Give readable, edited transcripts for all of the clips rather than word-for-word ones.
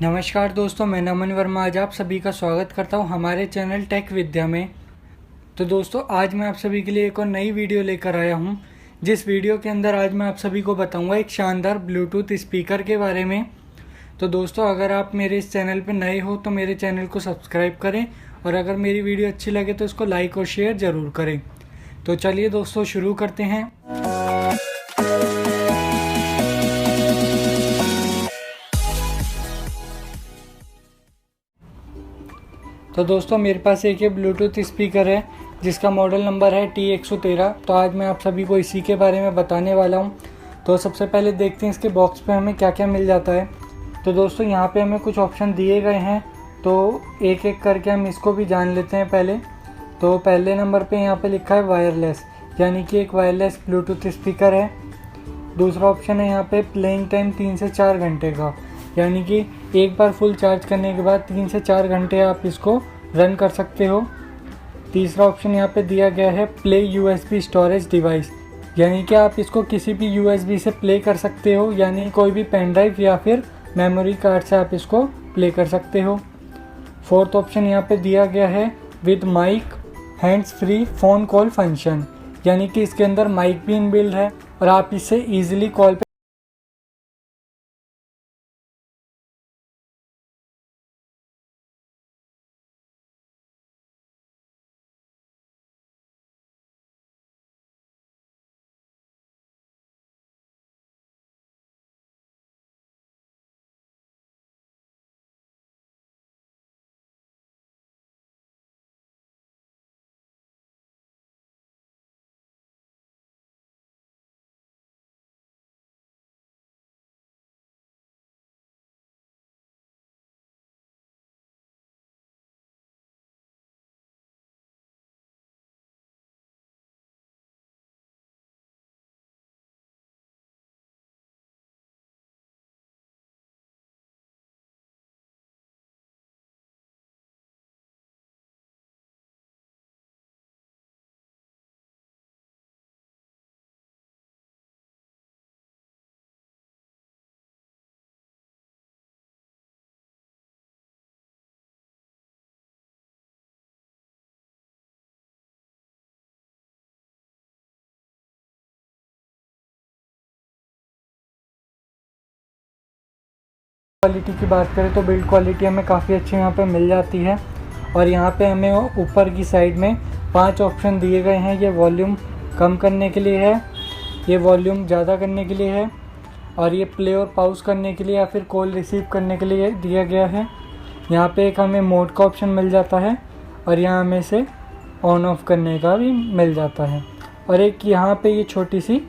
नमस्कार दोस्तों, मैं नमन वर्मा आज आप सभी का स्वागत करता हूं हमारे चैनल टेक विद्या में। तो दोस्तों, आज मैं आप सभी के लिए एक और नई वीडियो लेकर आया हूं, जिस वीडियो के अंदर आज मैं आप सभी को बताऊंगा एक शानदार ब्लूटूथ स्पीकर के बारे में। तो दोस्तों, अगर आप मेरे इस चैनल पर नए हो तो मेरे चैनल को सब्सक्राइब करें, और अगर मेरी वीडियो अच्छी लगे तो इसको लाइक और शेयर ज़रूर करें। तो चलिए दोस्तों, शुरू करते हैं। तो दोस्तों, मेरे पास एक ये ब्लूटूथ स्पीकर है जिसका मॉडल नंबर है T113। तो आज मैं आप सभी को इसी के बारे में बताने वाला हूँ। तो सबसे पहले देखते हैं इसके बॉक्स पे हमें क्या क्या मिल जाता है। तो दोस्तों, यहाँ पे हमें कुछ ऑप्शन दिए गए हैं, तो एक एक करके हम इसको भी जान लेते हैं पहले। तो पहले नंबर पे यहाँ पे लिखा है वायरलेस, यानी कि एक वायरलेस ब्लूटूथ स्पीकर है। दूसरा ऑप्शन है यहाँ पे प्लेइंग टाइम 3 से 4 घंटे का, यानी कि एक बार फुल चार्ज करने के बाद 3 से 4 घंटे आप इसको रन कर सकते हो। तीसरा ऑप्शन यहाँ पे दिया गया है प्ले यूएसबी स्टोरेज डिवाइस, यानी कि आप इसको किसी भी यूएसबी से प्ले कर सकते हो, यानी कोई भी पेन ड्राइव या फिर मेमोरी कार्ड से आप इसको प्ले कर सकते हो। फोर्थ ऑप्शन यहाँ पे दिया गया है with mic hands free phone call function, यानी कि इसके अंदर माइक भी इनबिल्ड है और आप इससे ईजिली कॉल क्वालिटी की बात करें तो बिल्ड क्वालिटी हमें काफ़ी अच्छी यहाँ पे मिल जाती है। और यहाँ पे हमें ऊपर की साइड में 5 ऑप्शन दिए गए हैं। ये वॉल्यूम कम करने के लिए है, ये वॉल्यूम ज़्यादा करने के लिए है, और ये प्ले और पॉज करने के लिए या फिर कॉल रिसीव करने के लिए दिया गया है। यहाँ पे एक हमें मोड का ऑप्शन मिल जाता है, और यहाँ हमें से ऑन ऑफ करने का भी मिल जाता है। और एक यहाँ पे ये छोटी सी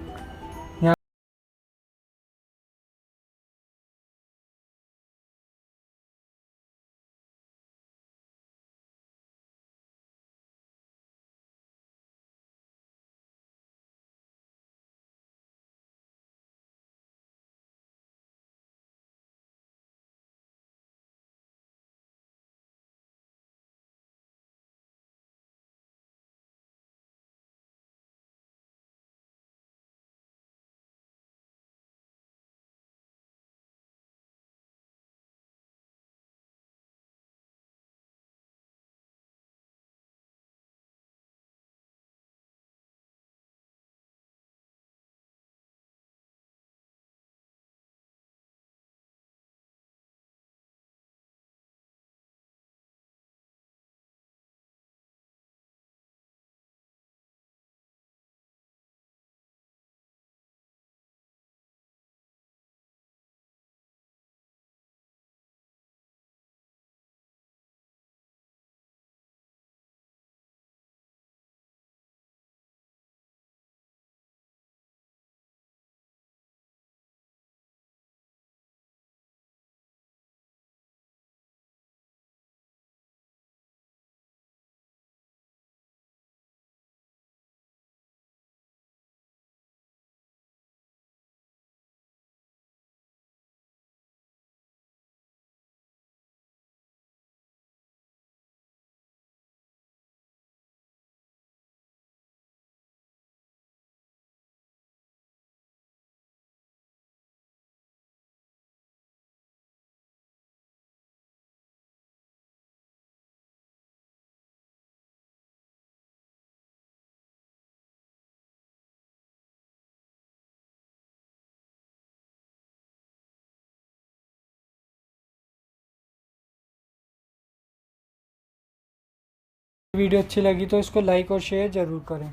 वीडियो अच्छी लगी तो इसको लाइक और शेयर ज़रूर करें।